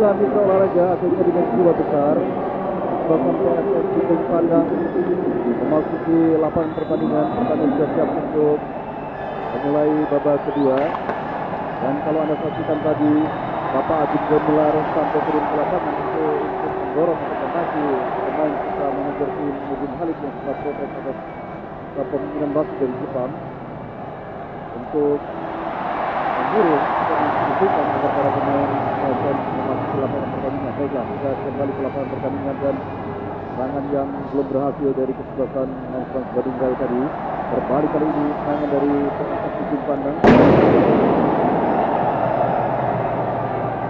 Ya, mitra olahraga akhirnya dengan jiwa besar Bapak PSS Bitung Pandang memasuki lapangan pertandingan sudah siap untuk memulai babak kedua. Dan kalau Anda saksikan tadi, Bapak Agung Gumelar sampai turun ke lapangan untuk mendorong atau membantu pemain kita manajer tim Nurdin Halid yang sempat protes atas kepemimpinan wasit dari Jepang untuk memburu atau menunjukkan agar para pemain PSM memasuki lapangan pertandingan. Baiklah, kita kembali ke lapangan pertandingan dan serangan yang belum berhasil dari kesebelasan Naufran Badung Raya tadi. Berbalik kali ini serangan dari PSS Bitung Pandang.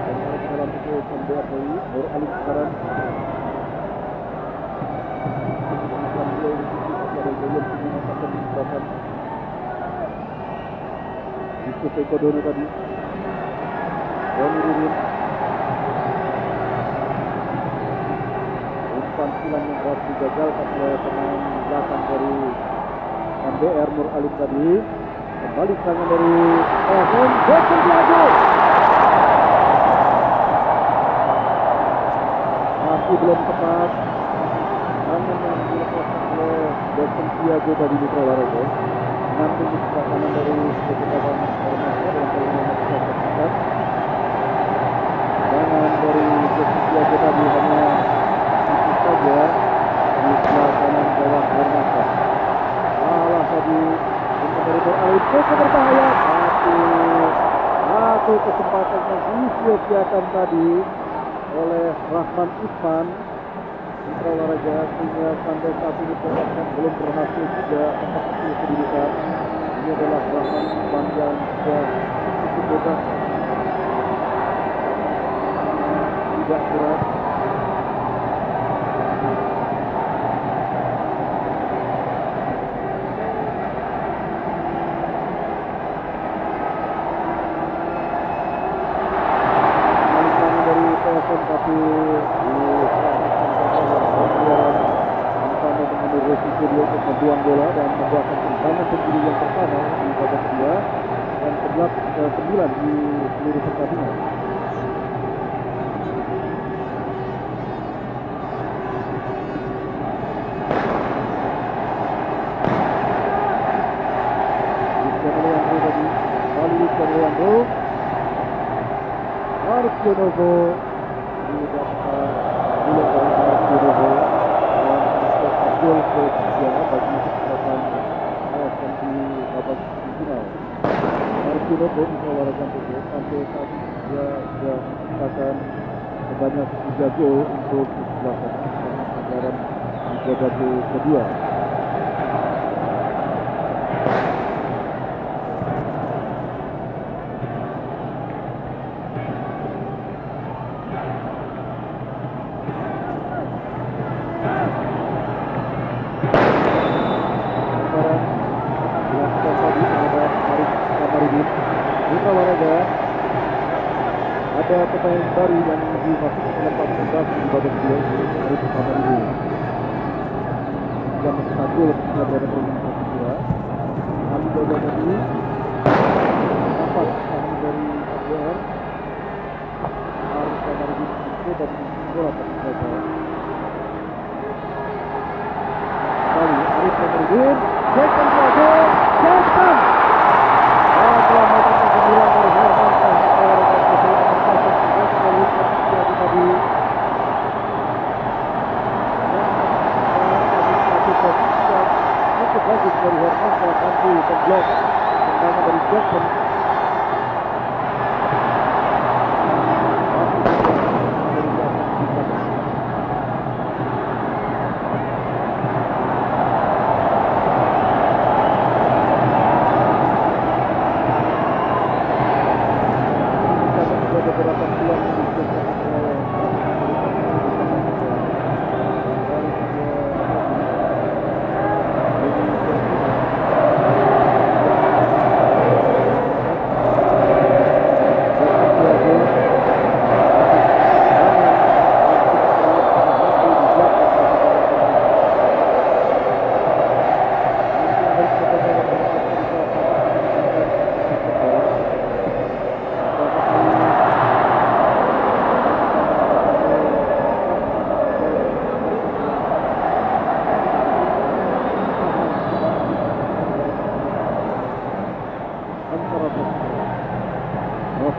Dan dalam itu MBRI Nur Alim sekarang. Yusuf Eko Dono tadi. Doni Ririn. Umpan silang yang harus digagalkan oleh pemain belakang dari MBR Nur Alim tadi. Kembali serangan dari PSM Jackson Tiago. Masih belum tepat. Serangan yang dilepaskan oleh Jackson Tiago tadi di olahraga. Nanti serangan dari kecepatan Ormasa dan kalian bisa saksikan. Serangan dari Jackson Tiago tadi hanya itu saja di sebelah kanan bawah Ormasa. Salah tadi untuk dari Nur cukup berbahaya, tapi satu kesempatan yang disia-siakan tadi oleh Rahman Isman mitra olahraga, sehingga sampai saat ini pertandingan belum berhasil juga memperkecil kedudukan. Ini adalah Rahman Isman yang sudah cukup bebas, tidak keras. Tapi sama mengambil resiko dia untuk membuang bola dan membuatkan pertahanan sendiri yang pertama di babak kedua dan ke-9 di seluruh pertandingan. Leandro tadi, kali Leandro, Marcionovo. Gol ketiga bagi kesempatan ASM di babak final. Marcionovo di olahraga itu sampai saat ini dia sudah menciptakan sebanyak 3 gol untuk kesebelasan anggaran di babak kedua. Ada pemain baru yang dimasukkan dalam pasangan di babak kedua hari pertama ini. Jam 1 sudah berada di babak kedua. Ali Dodo tadi dapat serangan dari MBR. Harus kamar di situ dan bola terjadi. Kali Arif Komarudin, Jackson Tiago, Jackson. Telah melakukan kemudian oleh Herman tadi cukup bagus dari Herman nanti terblok tendangan dari Jackson.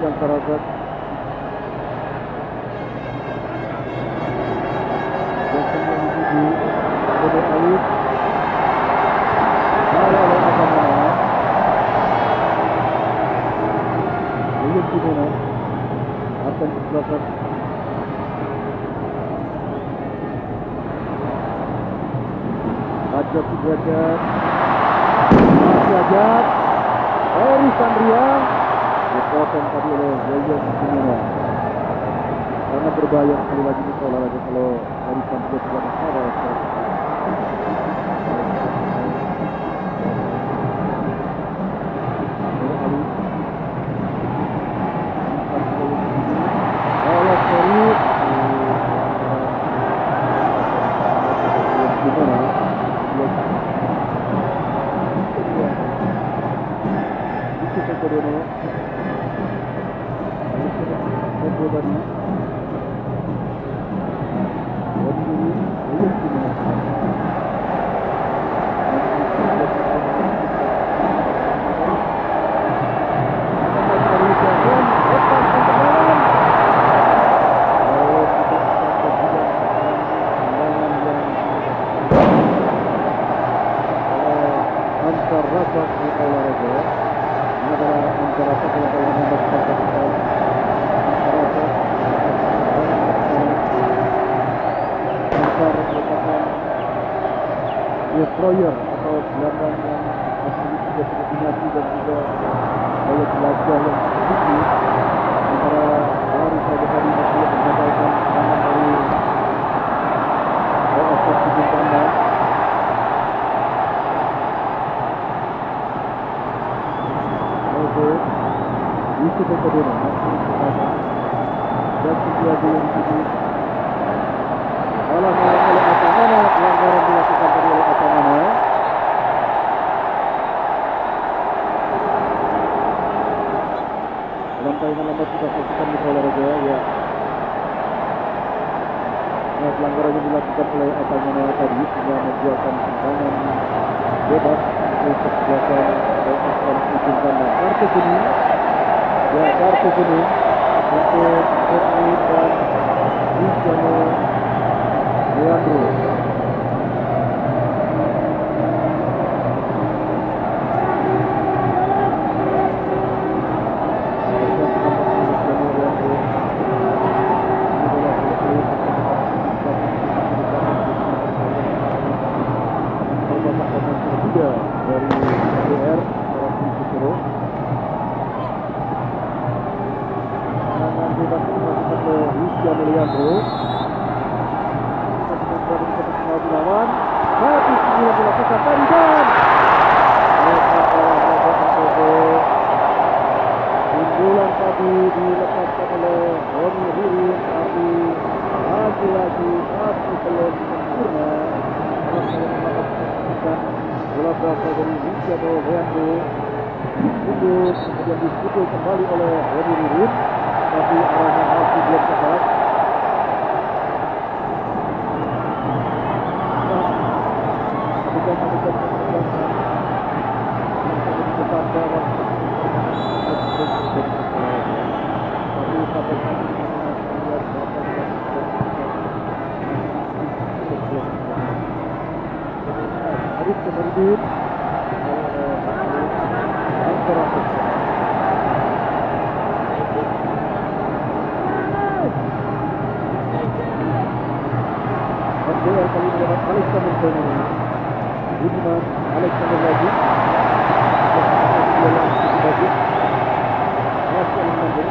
yang Karasak. Jackson yang dituju Bodo Alif. Oleh Atamana. William Timena akan ke belakang. Ajak Sudrajat. Masih Ajak. Eri Sandria dipotong tadi oleh William Timena. Karena berbahaya sekali lagi di olahraga kalau Eri Sandria tidak ada. Destroyer atau gelandang yang memiliki determinasi dan juga daya jelajah yang tinggi. Sementara baru saja tadi masih mengandalkan serangan dari OFC Bintana. Lalu Yusuf Kodona masih berada dan terjadi yang tinggi. Oleh Atamana, pelanggaran dilakukan tadi oleh Atamana. Dalam tayangan lambat kita saksikan di olahraga ya. Nah, pelanggaran yang dilakukan oleh Atamana tadi sehingga membuatkan tendangan bebas untuk belakang oleh Aslan Ujungkana. Kartu kuning, ya kartu kuning untuk Erwin dan Luciano Leandro. Dari DR Raffi Sutero. Tangan bebas dimasukkan ke Luciano Leandro. Lawan tapi sembilan dilakukan tadi dan sundulan tadi dilepaskan oleh Roni Ririn, tapi lagi-lagi masih belum sempurna. Bola berasal dari Luciano Leandro, disundur kemudian disundur kembali oleh Roni Ririn, tapi arahnya masih belum tepat. Hadis kemudian Abdul kali mendapat Alexander Bernard, Budiman Alexander lagi, masih Alexander.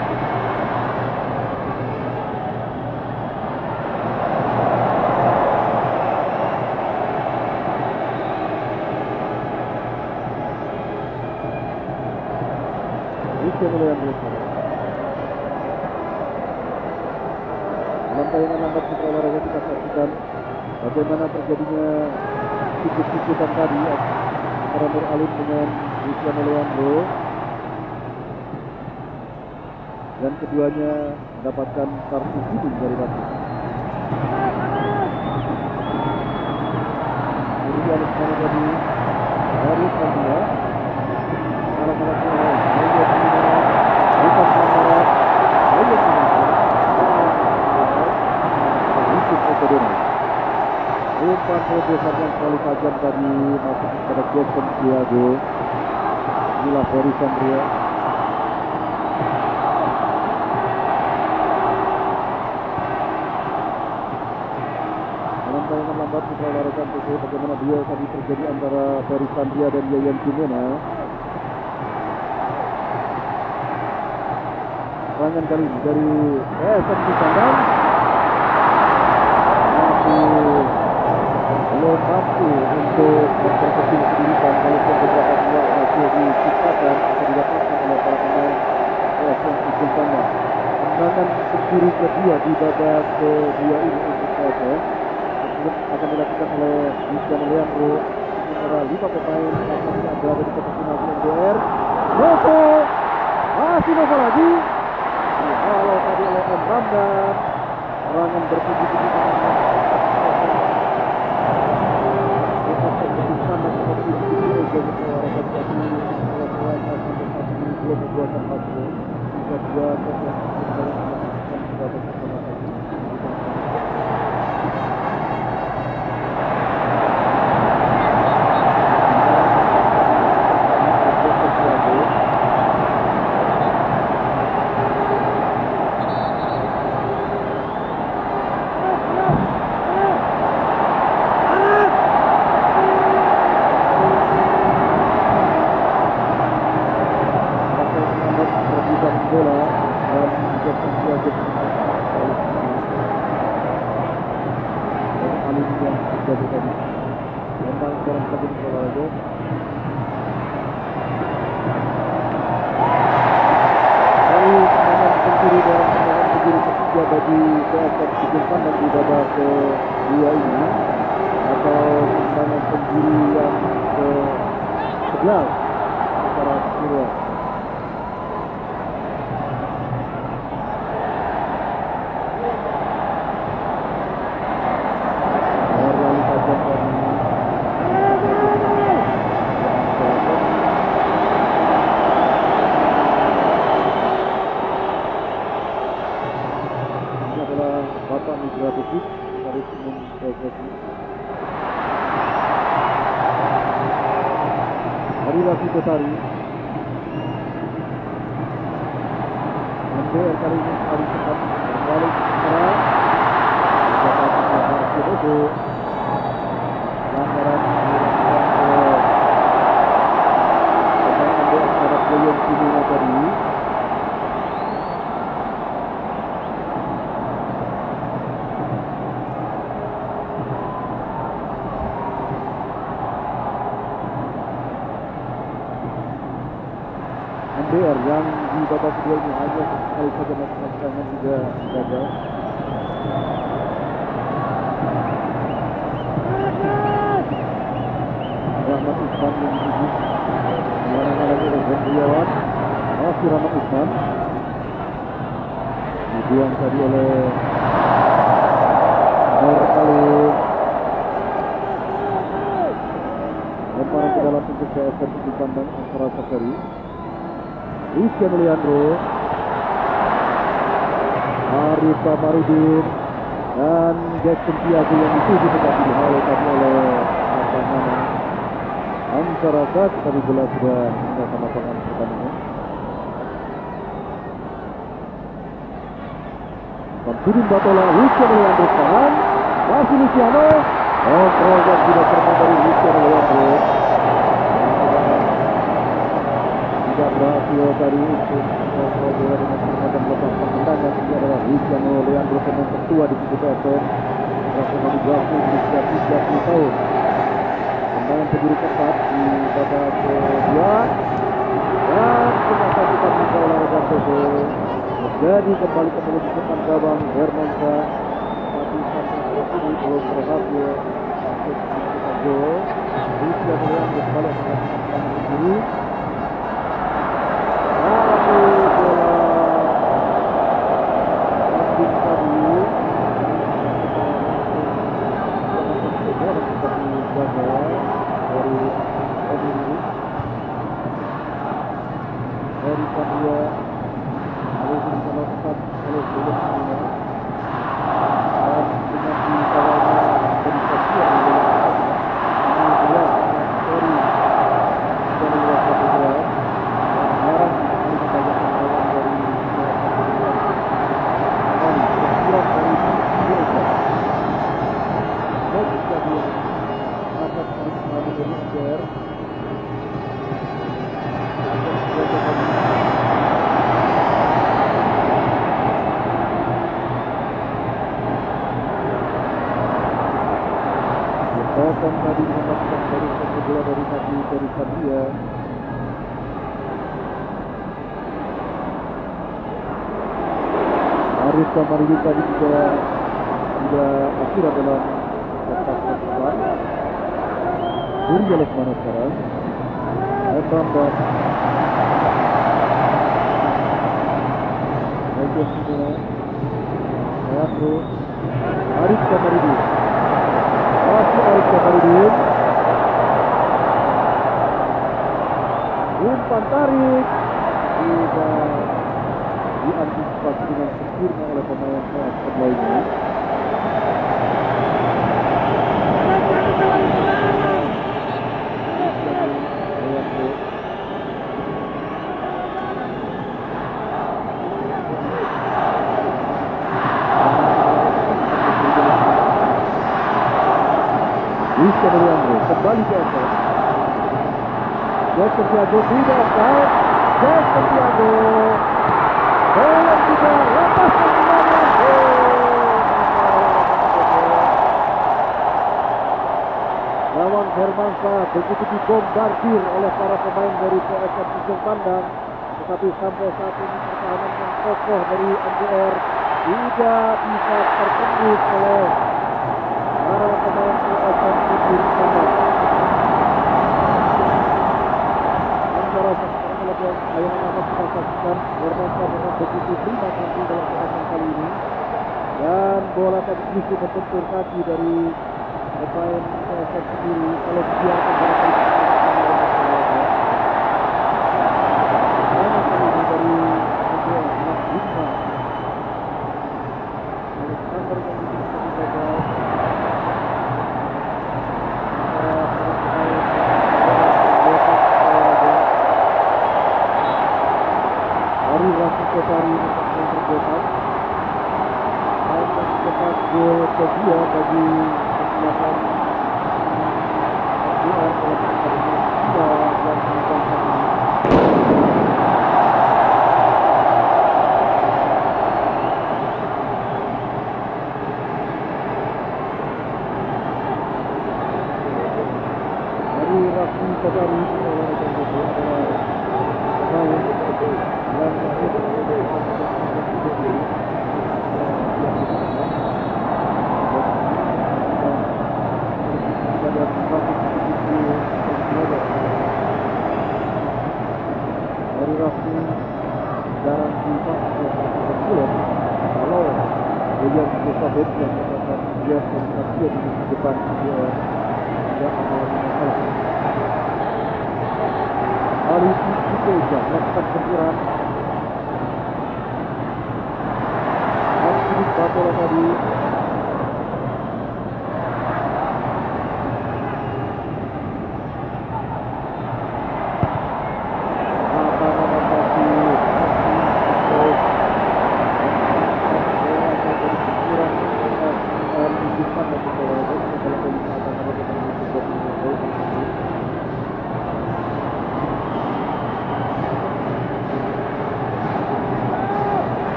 Dalam tayangan lambat Putra Olahraga kita saksikan bagaimana terjadinya sikut-sikutan tadi antara Nur Alim dengan Luciano Leandro, dan keduanya mendapatkan kartu kuning dari wasit. Jadi Alexander tadi harus Sandria malah-malah bukan Sandra Dona. Umpan terobosan yang terlalu tajam tadi masuk kepada Jason Tiago. Inilah Ferry Sandria. Dalam tayangan lambat putra olahraga TC, bagaimana duel tadi terjadi antara Ferry Sandria dan Yayan Jimena. Serangan kali ini dari PSM Kandang belum mampu untuk memperkecil kedudukan walaupun beberapa peluang hasil diciptakan atau didapatkan oleh para pemain PSM Kandang. Tendangan pencuri kedua di babak kedua ini untuk PSM akan dilakukan oleh Rizwan Leandro. Sementara 5 pemain akan berada di kotak penalti MDR. Novo masih Novo lagi. Kalau tadi oleh M. Ramdan, serangan bertuju-tuju bagi PSM Kandang di babak kedua ini atau tendangan penjuri yang ke-11 secara keseluruhan. Tari MDR kali ini kali cepat berbalik serang dapat hasil itu lantaran dilakukan oleh pemain MDR terhadap Boyong Kimina tadi. MDR yang di babak kedua ini hanya sekali saja melakukan serangan juga gagal. Rahmat Usman yang dituju serangan lagi oleh Hendriawan. Masih Rahmat Usman dibuang tadi oleh Nur Khalil. Lemparan ke dalam untuk PSM Kandang antara Safari Rizwan Leandro, Arif Kamarudin dan Jackson Tiago yang dituju tetapi dihalau tadi oleh pasangan antara saat tadi bola sudah meninggalkan lapangan pertandingan. Samsudin Batola, Rizwan Leandro tangan, masih Luciano, kontrol dan tidak terbang dari Rizwan Leandro. Tidak berhasil tadi untuk kontrol bola dengan kesempatan melepaskan tendangan. Ini adalah Rizwan Leandro, pemain tertua di kubu PSM, berhasil menjadi berusia 30 tahun. Tendangan penjuru keempat di babak kedua dan ternyata kita bisa olahraga TC menjadi kembali ke depan gawang Hermansa. Tapi sampai ini belum berhasil untuk mencetak gol. Rizwan Leandro kembali melakukan tendangan penjuru. Dari Ferry Satria. Arif Kamarudi tadi juga sudah akurat dalam kotak tersebut. Surya Lesmana sekarang. Ebram dan Raja Sina Ayatro. Arif Kamarudi. Masih Arif Kamarudi. Umpan tarik tidak diantisipasi dengan sempurna oleh pemain AS Kedua. Bisa dari Andre kembali ke atas. Jason Tiago tidak offside. Jason Tiago bola juga lepas kembali. Lawan Hermansyah begitu dibombardir oleh para pemain dari PSM Ujung Pandang, tetapi sampai saat ini pertahanan yang kokoh dari MGR tidak bisa tertembus oleh para pemain PSM Ujung Pandang. Yang akan kita saksikan Hermansyah memang begitu prima tampil dalam pertandingan kali ini, dan bola tadi justru berbentur kaki dari pemain PSM sendiri. Kalau dia akan berhasil dari Mas Bima Alexander yang gagal. Kopari yang terdekat dan cepat gol kedua bagi kesempatan MGR oleh pertandingan kedua yang dilakukan ini. Dari Raffi Kopari oleh rekan kedua adalah pemain yang dari Raffi garansi kalau William Elizabeth yang mengatakan dia di depan dia tidak mengalami masalah. Ali Sikoja melakukan benturan. Ini bola tadi.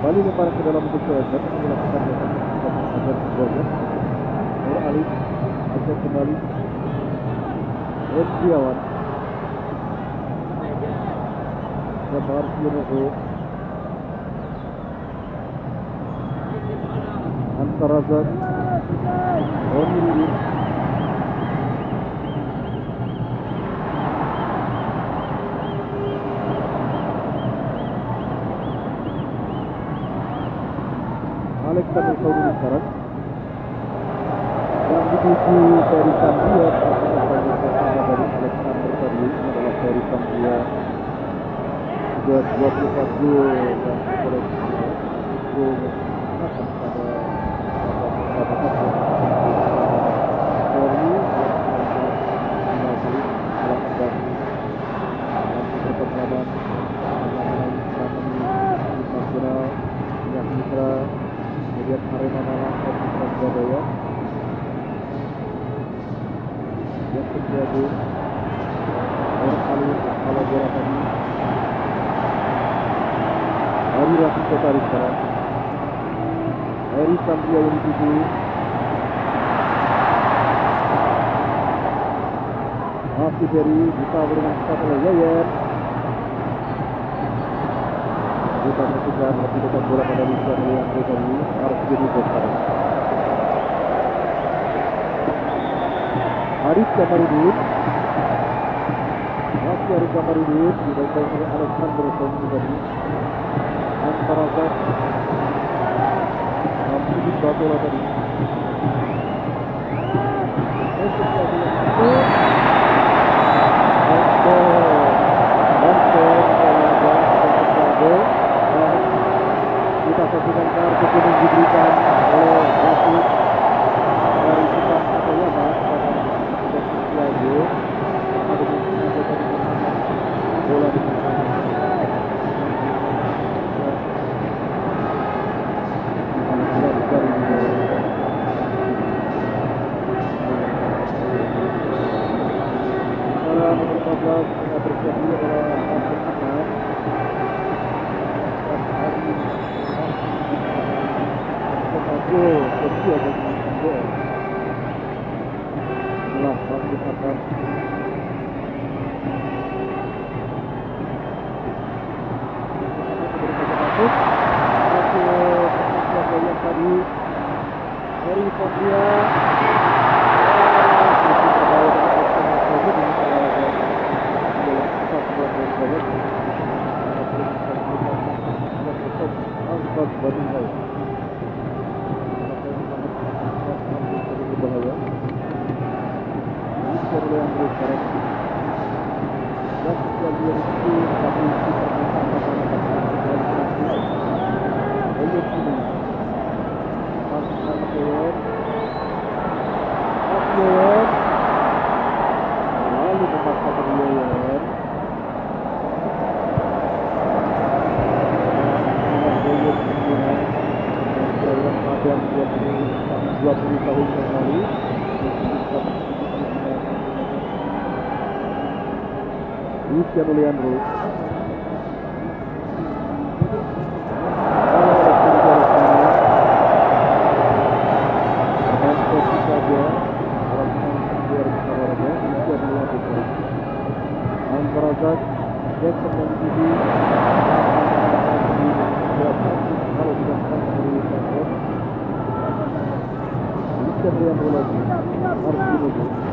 Kembali lemparan ke dalam bentuk kewajar yang dilakukan oleh agar kewajar. Nur Ali ajak kembali Edriawan Gambar Yunus Antarazan Roni Lili Alexander Saudi sekarang yang dituju dari Sambia. Dari Alexander tadi adalah dari Sambia juga 24 gol dan koleksi gol akan pada pertemuan nasional yang mitra kemudian Arema Malang dan Surabaya yang terjadi orang kali kalau bola tadi Hari Rafi Kotari sekarang Eri Samria yang dituju masih Ferry bisa dengan cepat oleh Yayer. Kita saksikan lebih dekat bola pada Lisa yang tadi harus jadi sekarang. Arif Kamarudin masih Arif Kamarudin dibacakan oleh Alexander Sonny tadi. Antara Zak masih di bola tadi. Kita saksikan kartu kuning diberikan oleh wasit dari Jepang Takayama pada posisi lagi ada di bola di Cristiano Leandro antara Zak Jackson dan Didi kalau tidak dari Jackson Cristiano Leandro lagi harus dibunuh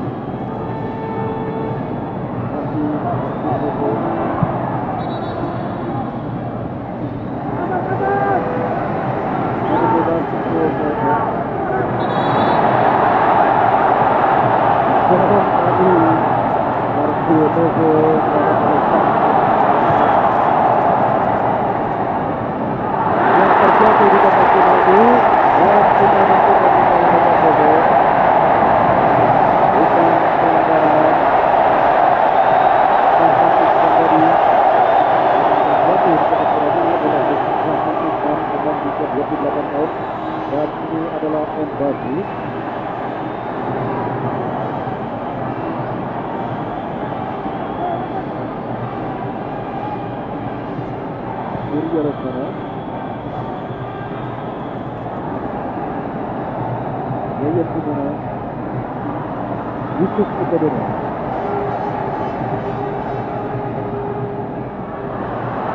Yusuf Ibadah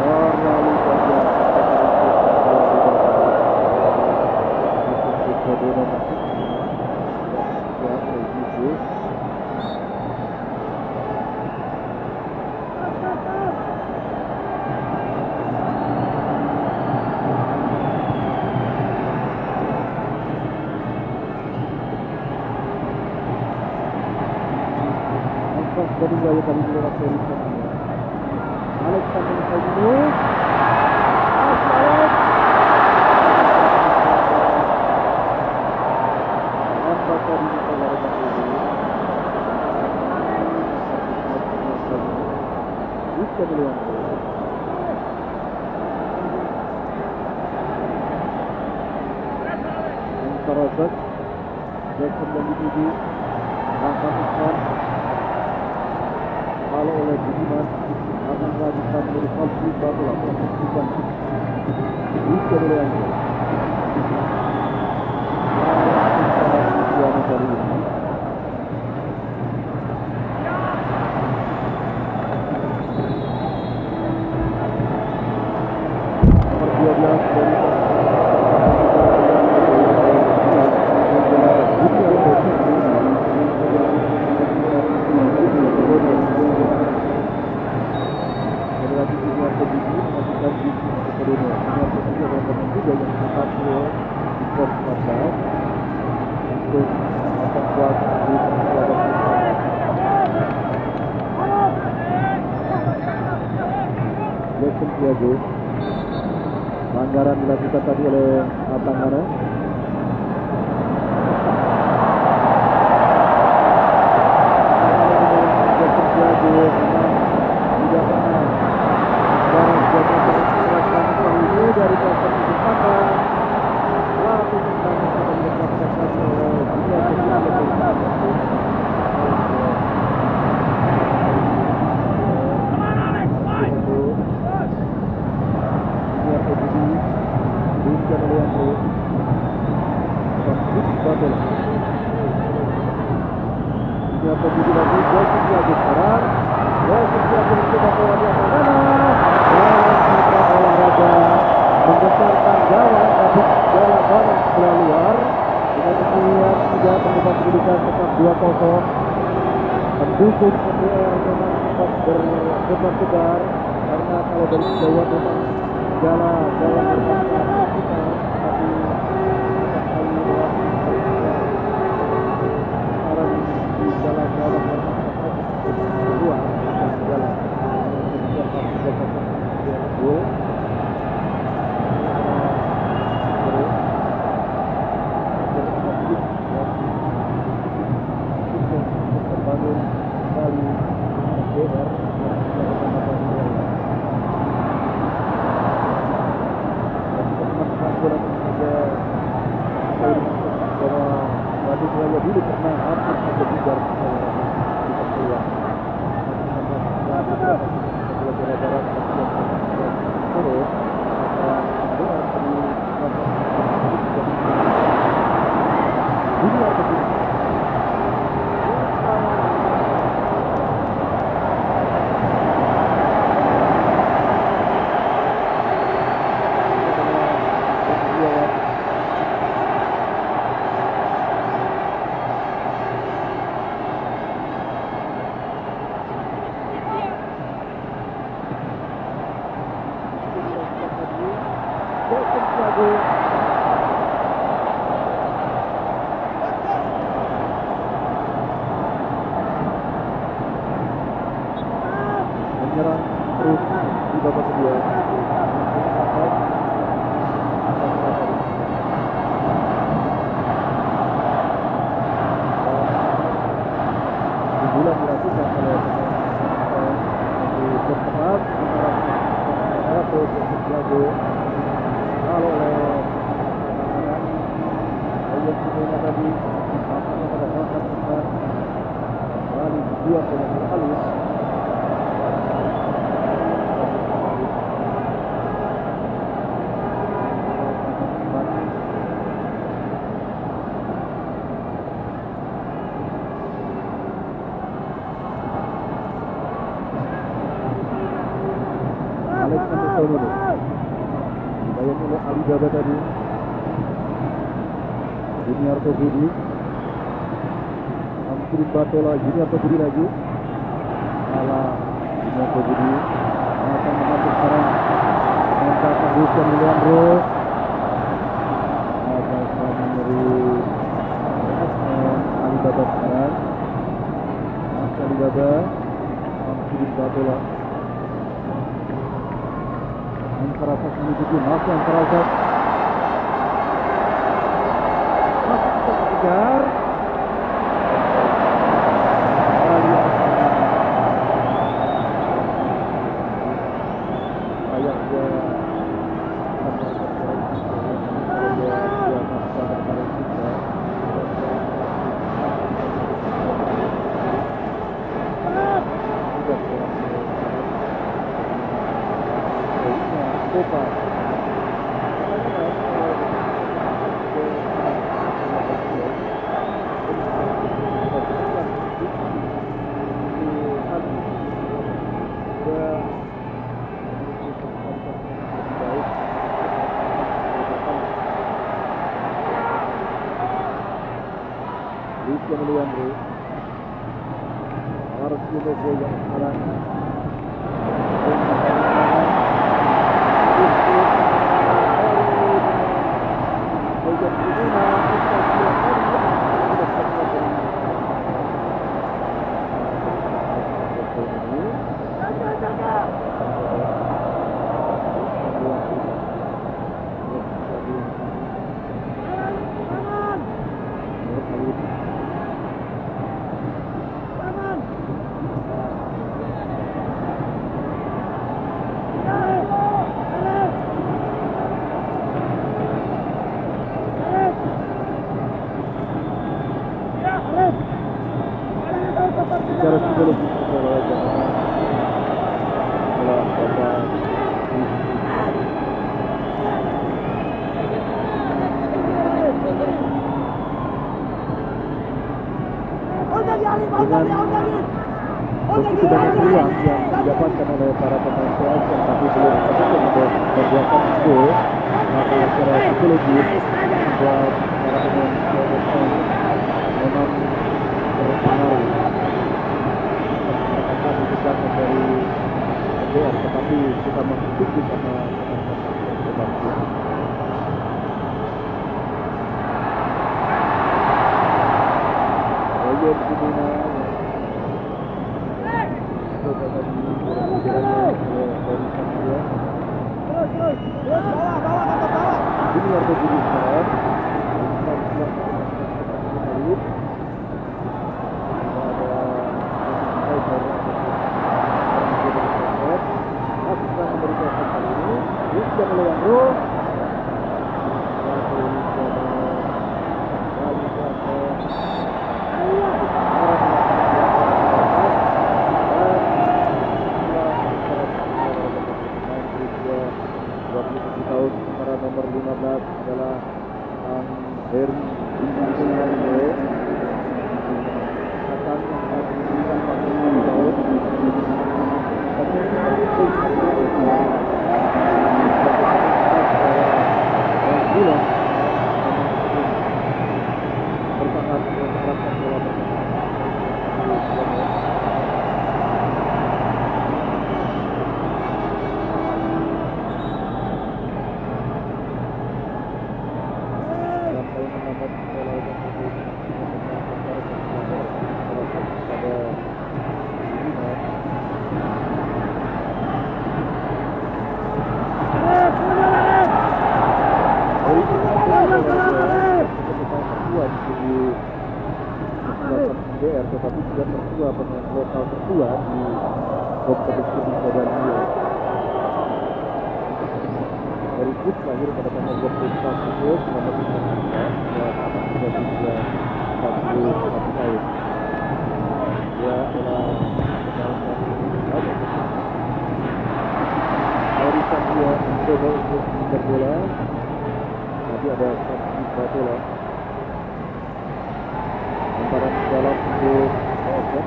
terlalu banyak dari gaya kali lewat dari sana. Alexander Sonny nampak tadi kalau ada ini. Bisa melihat. Antara Zak Jackson dan Didi langkah kalau oleh Budiman akan melanjutkan dari Kalsi Batola posisikan bisa oleh Angel kali ini. Nomor 12 dari pelanggaran dilakukan tadi oleh Tanggana. Dari membesarkan gawang tapi bola banyak bola luar. Dengan demikian tidak mengubah kedudukan tetap 2-0. Pendukung MBR memang sempat berdebar segar karena kalau dari kejauhan memang jalan bermasalah kita, tapi kali sekarang di jalan bermasalah jalan gol. Terbangun kembali lebar bahwa dulu pernah hampir terkejar menyerang terus di babak kedua. Bulan dilakukan oleh bertepat atau jago kalau oleh ayat kita tadi apakah pada saat kita lalu dua dengan halus dibayang oleh Alibaba tadi. Junior Budi Amsuri Batola, Junior Budi lagi salah. Junior Budi akan mengambil sekarang angka tangguhkan Leandro akan dari Alibaba sekarang. Alibaba Amsuri Batola Antarasat menuju masih Antarasat masih bisa kejar kayak dia Pak. Cristiano Leandro harus Indonesia yang sekarang secara psikologis secara jamaah telah dapat begitu banyak ruang yang didapatkan oleh para pemain PSM tapi belum terjadi untuk membuahkan gol, maka secara psikologis buat para pemain PSM memang berpengaruh. Dikejarkan dari MDR, tetapi kita masih tunggu sama teman-teman. Oyen Cimina coba tadi dari Satria ini warga jadi sekarang Cristiano Leandro tahun para nomor 15 adalah Heri Indonesia akan mengajukan 45 tahun bulan bertahan menerapkan pola sampai menambah pola MDR, tetapi juga tertua pemain lokal tertua di kompetisi Liga dan Liga. Dari Kus lahir pada tanggal 24 Agustus 1993 dan anak sudah 41 tahun. Dia adalah pemain dari Satria mencoba untuk mengejar bola, tapi ada Saksi Batola. Lemparan dalam untuk PSM.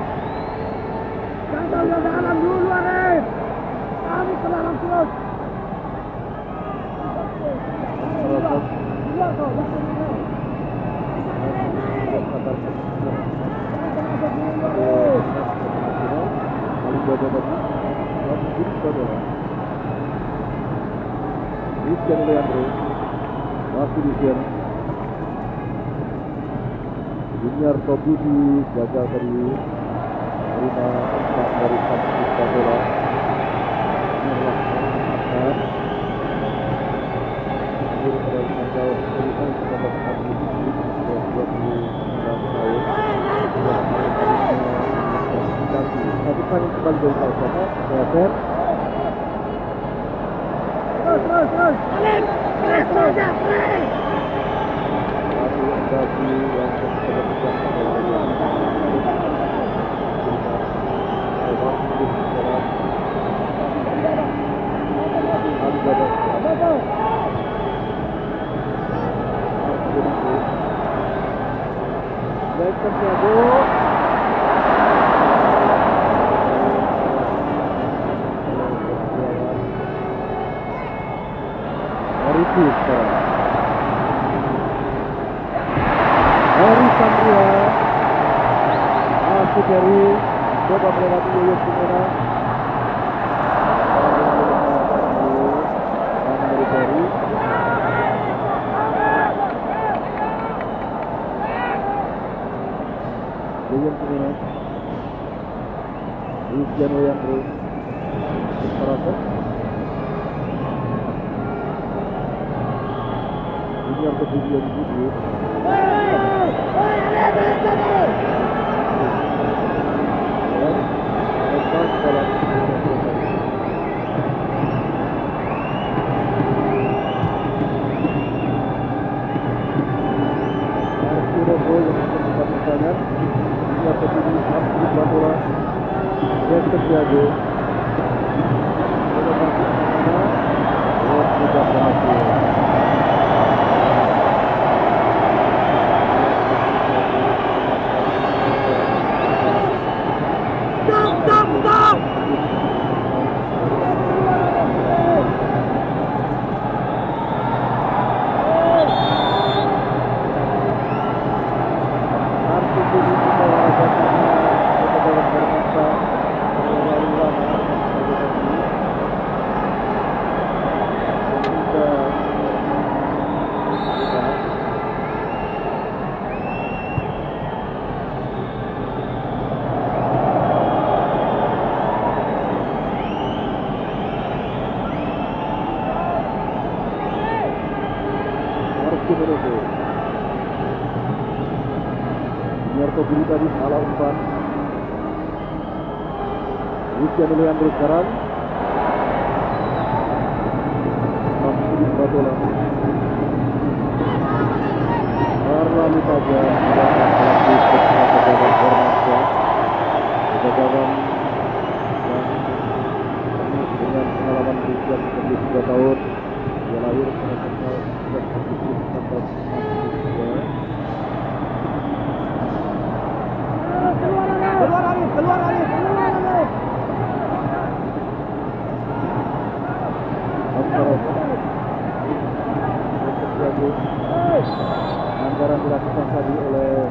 Jangan ke dalam dulu, Arif. Kami ke dalam terus. Dua kau, Cristiano Leandro masih di sini. Junior Tobudi gagal dari terima empat dari Saksi Batola. Ini adalah akan menjadi pada tanggal 29 Satu kali kembali dari Kalsana, Leser. terus. Alif, terus ya, Lalu bagi yang terdekat pada Jackson Thiago. Ricky sekarang. Harry Sandria masuk dari coba melewati Yuyun Sumena. Dari Ferry. Yuyun Sumena. Cristiano Yandro. Terasa. Junior ke video di video. Nyarto Giri tadi salah umpan. Cristiano Leandro sekarang masih di Batola. Berlalu saja melakukan kegagalan Bornasya. Kegagalan yang penuh dengan pengalaman berusia 33 tahun. Dia lahir pada tanggal 3 Agustus 1963. Keluar Arif. Anggaran dilakukan tadi oleh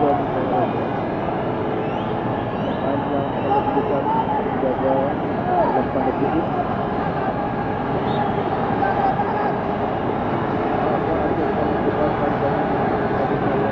suami saya panjang menunjukkan menjaga dalam tanda kutip apa aja menunjukkan panjang dari saya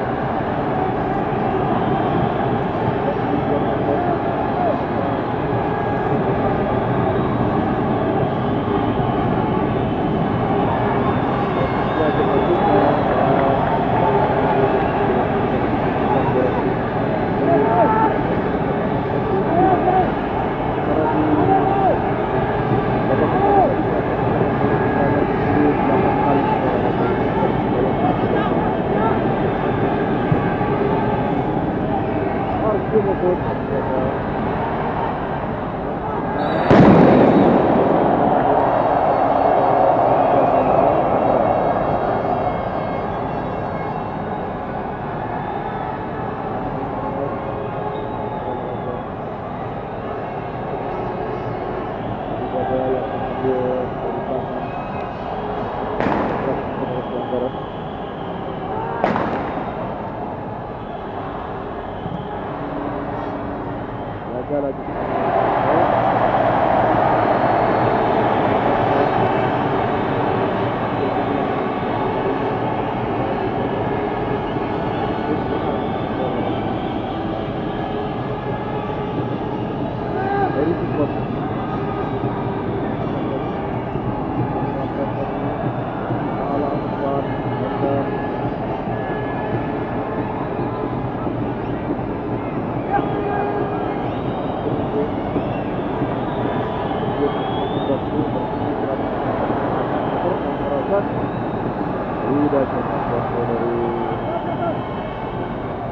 tidak contoh dari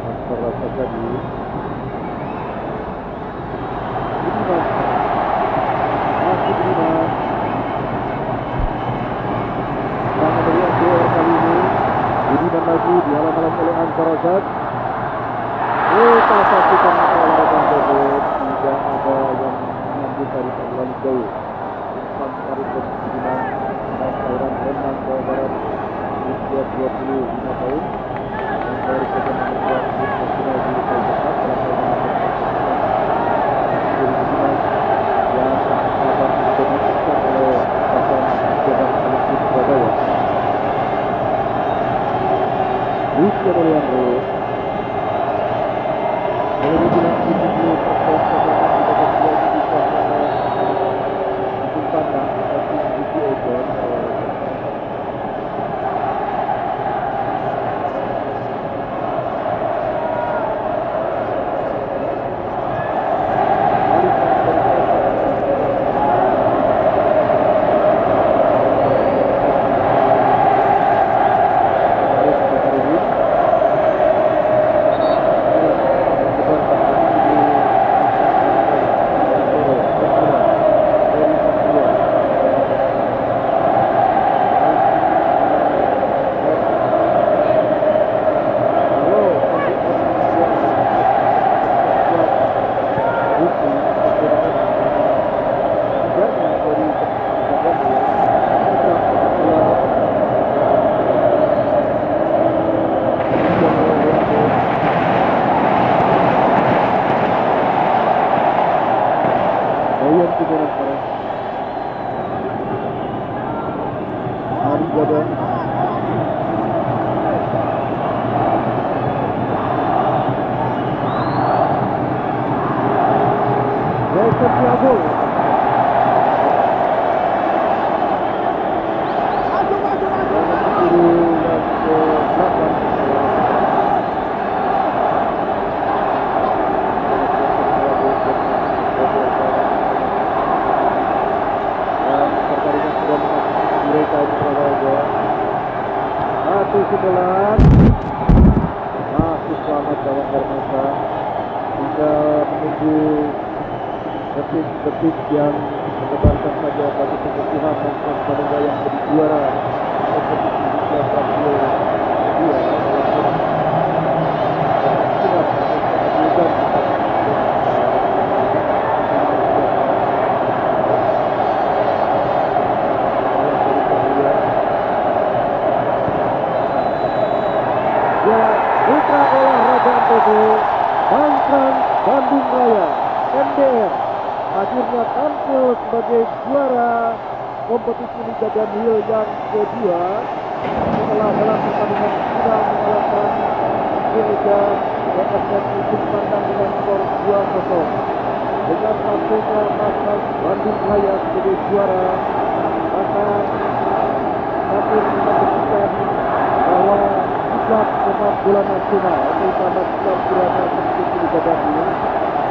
masyarakat tadi masih Dimas yang melihat gol kali ini Budiman lagi dihalang-halang oleh Antarazat pastikan olahraga tersebut tidak ada yang mengambil dari terlalu jauh umpan tarik ke Budiman dan Tauran Renang Jawa Barat usia 25 tahun dan dari kemudian membuat nasional di Jakarta yang akan diberikan oleh pasangan Jabang Politik Surabaya. Usia Leandro boleh dibilang 70% sebenarnya tidak terjadi di sana di pandang tapi di ekor. Masih selamat dalam Hermasa hingga menunggu detik-detik yang mendebarkan saja bagi kebutuhan dan semoga yang menjadi juara kompetisi Liga Brazil kedua Putra olahraga Antogo Bangkrang Bandung Raya MDR akhirnya tampil sebagai juara kompetisi Liga Danwil yang kedua setelah dalam pertandingan final mengalahkan Liga BSM Ujung Pandang dengan skor 2-0. Dengan tampilnya Bangkrang Bandung Raya sebagai juara, maka dapat membuktikan bahwa klub sepak bola nasional terutama klub bola kompetisi Liga Danwil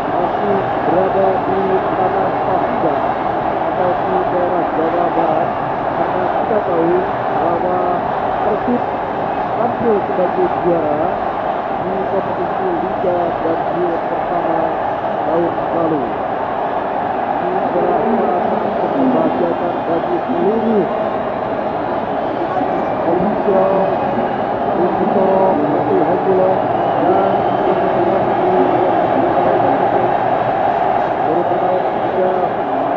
masih berada di tanah Papua atau di daerah Jawa Barat, karena kita tahu bahwa Persib tampil sebagai juara di kompetisi Liga Danwil pertama tahun lalu. Ini adalah sangat membahagiakan bagi seluruh ofisial Toro, Mati Hajulong, dan teman-teman di merupakan juga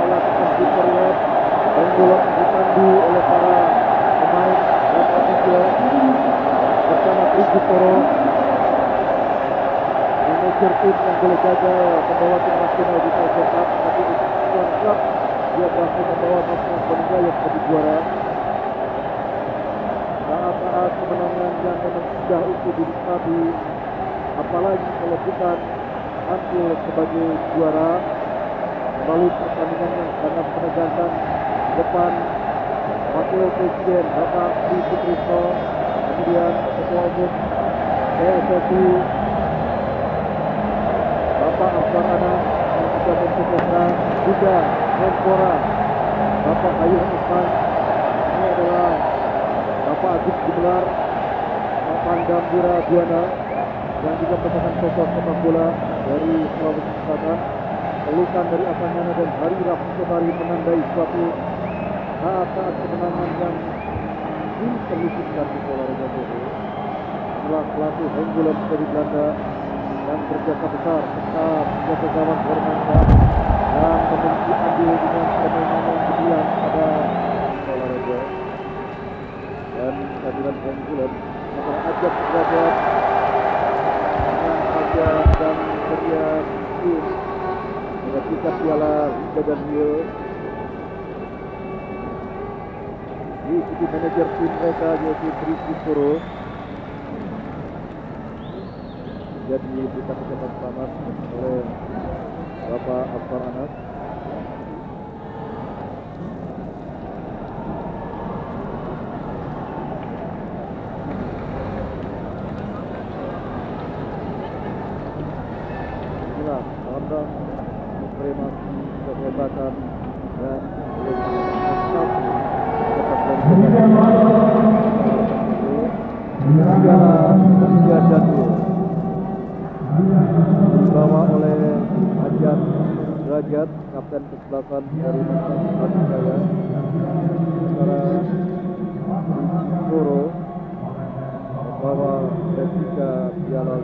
melakukan diperlihat dan golong dipandu oleh para pemain dan ofisial bersama Toro, manajer tim yang boleh gagal membawa tim nasional di Asia Cup, tapi untuk tuan klub dia berhasil membawa nasional Indonesia yang menjadi juara. Saat-saat kemenangan yang memang sudah untuk dinikmati, apalagi kalau bukan tampil sebagai juara melalui pertandingan yang sangat menegangkan depan Wakil Presiden Bapak Tri Sutrisno, kemudian Ketua Umum PSSI Bapak Akbar Anas, dan juga Mensekesra, juga Menpora Bapak Ayu Usman. Ini adalah Bapak Agus Gumelar, Pak Pangdam Dura Buana, yang juga merupakan sosok sepak bola dari Sulawesi Selatan. Pelukan dari Asanyana dan Hari Rabu kemarin menandai suatu saat-saat kemenangan yang diperlukan di olahraga bola. Setelah pelatih Henggulan dari Belanda yang berjasa besar tetap menjaga gawang Hermansyah dan memiliki andil dengan permainan yang berlian pada olahraga. Dan kehadiran Henggulan setelah ajak derajat dengan ajak dan karya tim ketika piala Liga Danwil diikuti manajer tim mereka yaitu Tri Sutrisno. Jadi kita ucapkan selamat oleh Bapak Akbar Anas. Inilah lambang supremasi kehebatan dan Liga Danwil dibawa oleh Ajat Derajat, kapten ke-8 dari Bangkrang Bandung Raya, sementara Toro membawa replika piala